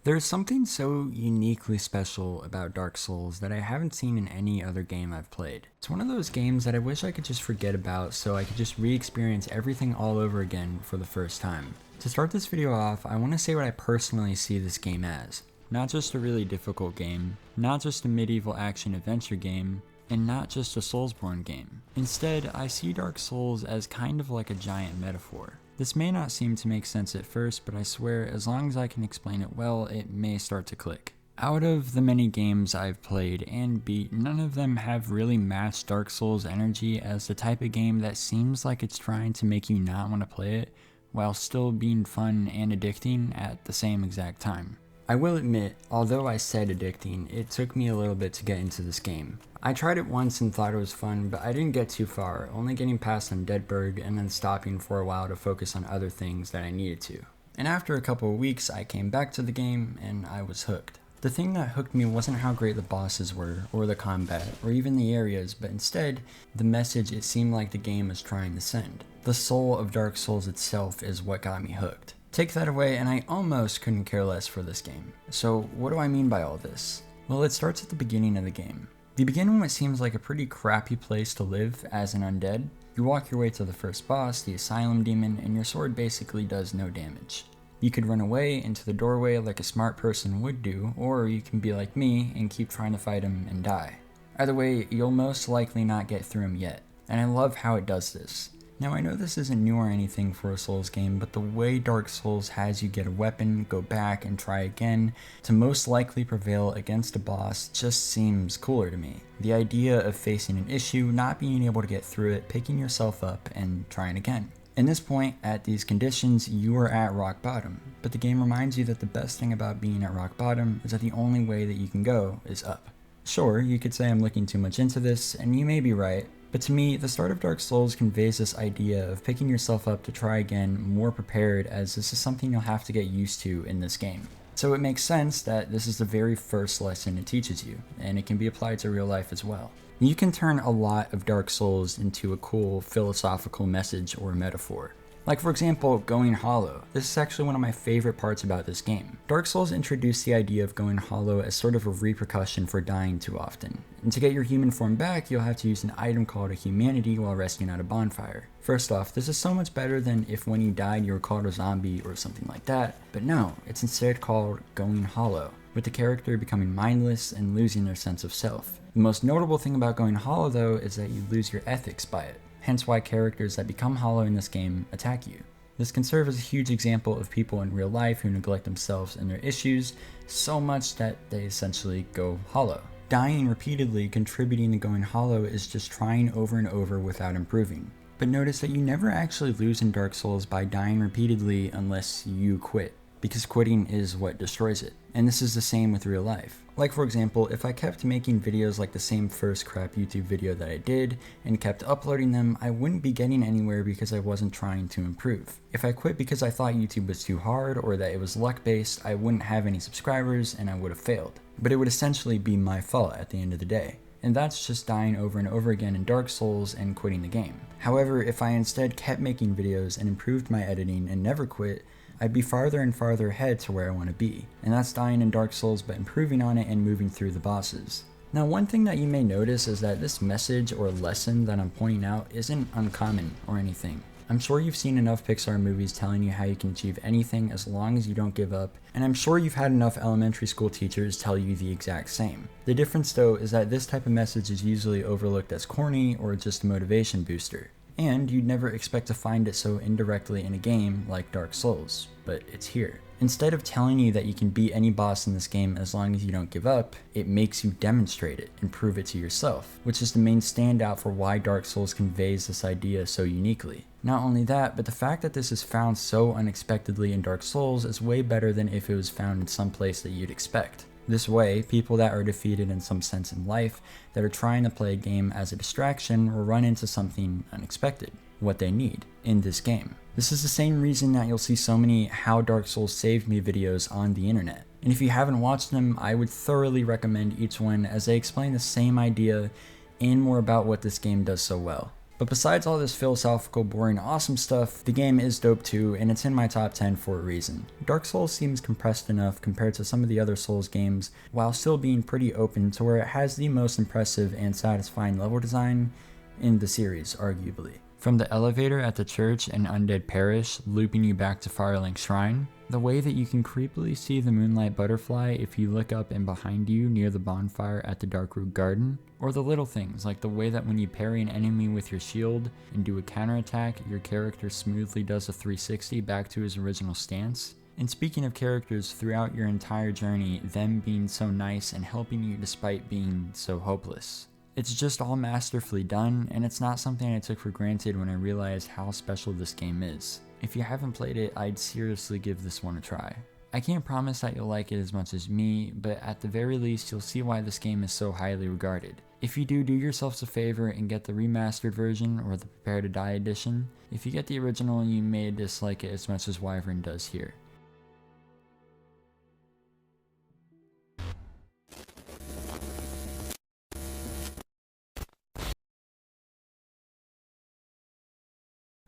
There's something so uniquely special about Dark Souls that I haven't seen in any other game I've played. It's one of those games that I wish I could just forget about so I could just re-experience everything all over again for the first time. To start this video off, I want to say what I personally see this game as. Not just a really difficult game, not just a medieval action adventure game, and not just a Soulsborne game. Instead, I see Dark Souls as kind of like a giant metaphor. This may not seem to make sense at first, but I swear as long as I can explain it well, it may start to click. Out of the many games I've played and beat, none of them have really matched Dark Souls' energy as the type of game that seems like it's trying to make you not want to play it, while still being fun and addicting at the same exact time. I will admit, although I said addicting, it took me a little bit to get into this game. I tried it once and thought it was fun, but I didn't get too far, only getting past Undeadburg and then stopping for a while to focus on other things that I needed to. And after a couple of weeks, I came back to the game and I was hooked. The thing that hooked me wasn't how great the bosses were, or the combat, or even the areas, but instead, the message it seemed like the game was trying to send. The soul of Dark Souls itself is what got me hooked. Take that away and I almost couldn't care less for this game. So what do I mean by all this? Well, it starts at the beginning of the game. You begin in what seems like a pretty crappy place to live as an undead. You walk your way to the first boss, the Asylum Demon, and your sword basically does no damage. You could run away into the doorway like a smart person would do, or you can be like me and keep trying to fight him and die. Either way, you'll most likely not get through him yet, and I love how it does this. Now I know this isn't new or anything for a Souls game, but the way Dark Souls has you get a weapon, go back and try again, to most likely prevail against a boss just seems cooler to me. The idea of facing an issue, not being able to get through it, picking yourself up, and trying again. In this point, at these conditions, you are at rock bottom, but the game reminds you that the best thing about being at rock bottom is that the only way that you can go is up. Sure, you could say I'm looking too much into this, and you may be right, but to me, the start of Dark Souls conveys this idea of picking yourself up to try again more prepared, as this is something you'll have to get used to in this game. So it makes sense that this is the very first lesson it teaches you, and it can be applied to real life as well. You can turn a lot of Dark Souls into a cool philosophical message or metaphor. Like for example, going hollow. This is actually one of my favorite parts about this game. Dark Souls introduced the idea of going hollow as sort of a repercussion for dying too often. And to get your human form back, you'll have to use an item called a humanity while resting at a bonfire. First off, this is so much better than if when you died you were called a zombie or something like that, but no, it's instead called going hollow, with the character becoming mindless and losing their sense of self. The most notable thing about going hollow though is that you lose your ethics by it. Hence why characters that become hollow in this game attack you. This can serve as a huge example of people in real life who neglect themselves and their issues so much that they essentially go hollow. Dying repeatedly contributing to going hollow is just trying over and over without improving. But notice that you never actually lose in Dark Souls by dying repeatedly unless you quit, because quitting is what destroys it. And this is the same with real life. Like for example, if I kept making videos like the same first crap YouTube video that I did, and kept uploading them, I wouldn't be getting anywhere because I wasn't trying to improve. If I quit because I thought YouTube was too hard or that it was luck based, I wouldn't have any subscribers and I would have failed. But it would essentially be my fault at the end of the day. And that's just dying over and over again in Dark Souls and quitting the game. However, if I instead kept making videos and improved my editing and never quit, I'd be farther and farther ahead to where I want to be. And that's dying in Dark Souls but improving on it and moving through the bosses. Now one thing that you may notice is that this message or lesson that I'm pointing out isn't uncommon or anything. I'm sure you've seen enough Pixar movies telling you how you can achieve anything as long as you don't give up, and I'm sure you've had enough elementary school teachers tell you the exact same. The difference though is that this type of message is usually overlooked as corny or just a motivation booster. And you'd never expect to find it so indirectly in a game like Dark Souls, but it's here. Instead of telling you that you can beat any boss in this game as long as you don't give up, it makes you demonstrate it and prove it to yourself, which is the main standout for why Dark Souls conveys this idea so uniquely. Not only that, but the fact that this is found so unexpectedly in Dark Souls is way better than if it was found in some place that you'd expect. This way, people that are defeated in some sense in life, that are trying to play a game as a distraction, will run into something unexpected, what they need, in this game. This is the same reason that you'll see so many How Dark Souls Saved Me videos on the internet. And if you haven't watched them, I would thoroughly recommend each one as they explain the same idea and more about what this game does so well. But besides all this philosophical, boring, awesome stuff, the game is dope too, and it's in my top 10 for a reason. Dark Souls seems compressed enough compared to some of the other Souls games, while still being pretty open to where it has the most impressive and satisfying level design in the series, arguably. From the elevator at the church and Undead Parish, looping you back to Firelink Shrine, the way that you can creepily see the Moonlight Butterfly if you look up and behind you near the bonfire at the Darkroot Garden, or the little things like the way that when you parry an enemy with your shield and do a counterattack, your character smoothly does a 360 back to his original stance. And speaking of characters throughout your entire journey, them being so nice and helping you despite being so hopeless. It's just all masterfully done, and it's not something I took for granted when I realized how special this game is. If you haven't played it, I'd seriously give this one a try. I can't promise that you'll like it as much as me, but at the very least you'll see why this game is so highly regarded. If you do yourselves a favor and get the remastered version or the Prepare to Die edition. If you get the original, you may dislike it as much as Wyvern does here.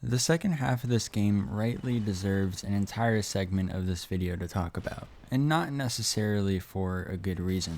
The second half of this game rightly deserves an entire segment of this video to talk about, and not necessarily for a good reason.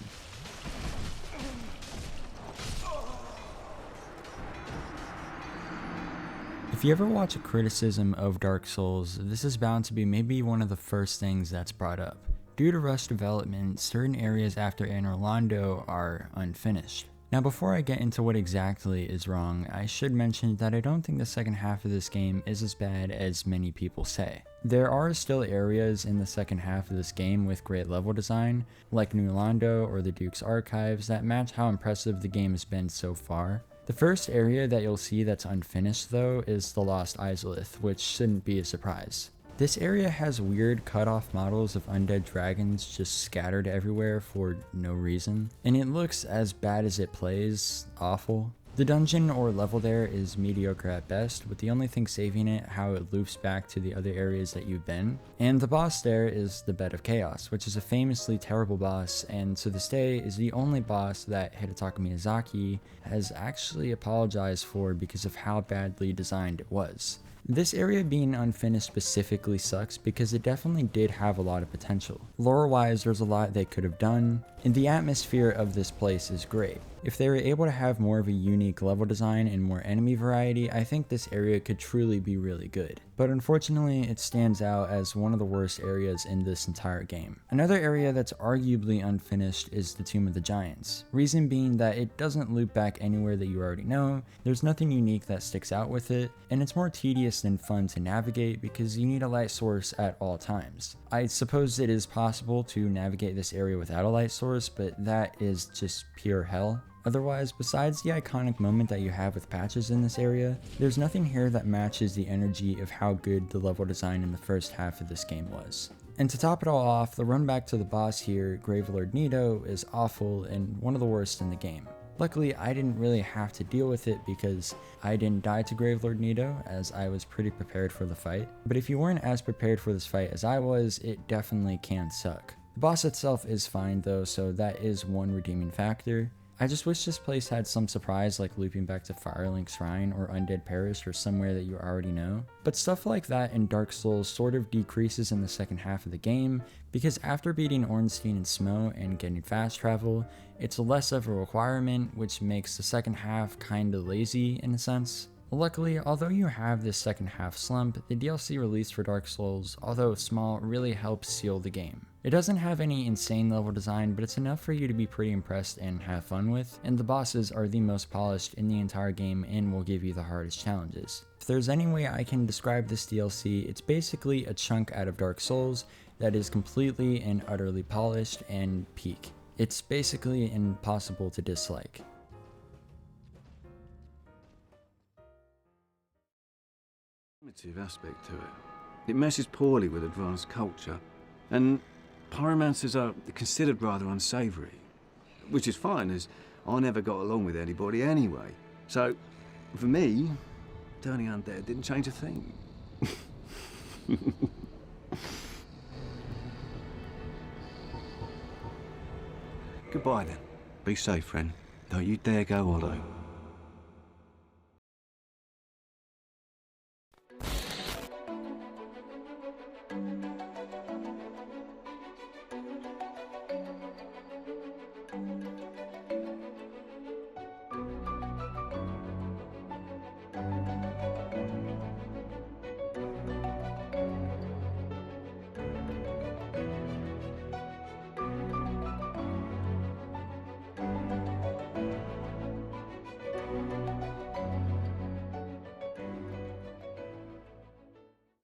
If you ever watch a criticism of Dark Souls, this is bound to be maybe one of the first things that's brought up. Due to rushed development, certain areas after Anor Londo are unfinished. Now before I get into what exactly is wrong, I should mention that I don't think the second half of this game is as bad as many people say. There are still areas in the second half of this game with great level design, like New Londo or the Duke's Archives, that match how impressive the game has been so far. The first area that you'll see that's unfinished though is the Lost Izalith, which shouldn't be a surprise. This area has weird cut-off models of undead dragons just scattered everywhere for no reason, and it looks as bad as it plays awful. The dungeon or level there is mediocre at best, with the only thing saving it how it loops back to the other areas that you've been. And the boss there is the Bed of Chaos, which is a famously terrible boss, and to this day is the only boss that Hidetaka Miyazaki has actually apologized for because of how badly designed it was. This area being unfinished specifically sucks because it definitely did have a lot of potential. Lore-wise, there's a lot they could have done, and the atmosphere of this place is great. If they were able to have more of a unique level design and more enemy variety, I think this area could truly be really good. But unfortunately, it stands out as one of the worst areas in this entire game. Another area that's arguably unfinished is the Tomb of the Giants. Reason being that it doesn't loop back anywhere that you already know, there's nothing unique that sticks out with it, and it's more tedious than fun to navigate because you need a light source at all times. I suppose it is possible to navigate this area without a light source, but that is just pure hell. Otherwise, besides the iconic moment that you have with patches in this area, there's nothing here that matches the energy of how good the level design in the first half of this game was. And to top it all off, the run back to the boss here, Gravelord Nito, is awful and one of the worst in the game. Luckily, I didn't really have to deal with it because I didn't die to Gravelord Nito, as I was pretty prepared for the fight. But if you weren't as prepared for this fight as I was, it definitely can suck. The boss itself is fine though, so that is one redeeming factor. I just wish this place had some surprise like looping back to Firelink Shrine or Undead Parish or somewhere that you already know. But stuff like that in Dark Souls sort of decreases in the second half of the game, because after beating Ornstein and Smo and getting fast travel, it's less of a requirement, which makes the second half kinda lazy in a sense. Luckily, although you have this second half slump, the DLC released for Dark Souls, although small, really helps seal the game. It doesn't have any insane level design, but it's enough for you to be pretty impressed and have fun with, and the bosses are the most polished in the entire game and will give you the hardest challenges. If there's any way I can describe this DLC, it's basically a chunk out of Dark Souls that is completely and utterly polished and peak. It's basically impossible to dislike. Aspect to it. It meshes poorly with advanced culture, and pyromancers are considered rather unsavoury, which is fine as I never got along with anybody anyway. So, for me, turning undead didn't change a thing. Goodbye then. Be safe, friend. Don't you dare go hollow.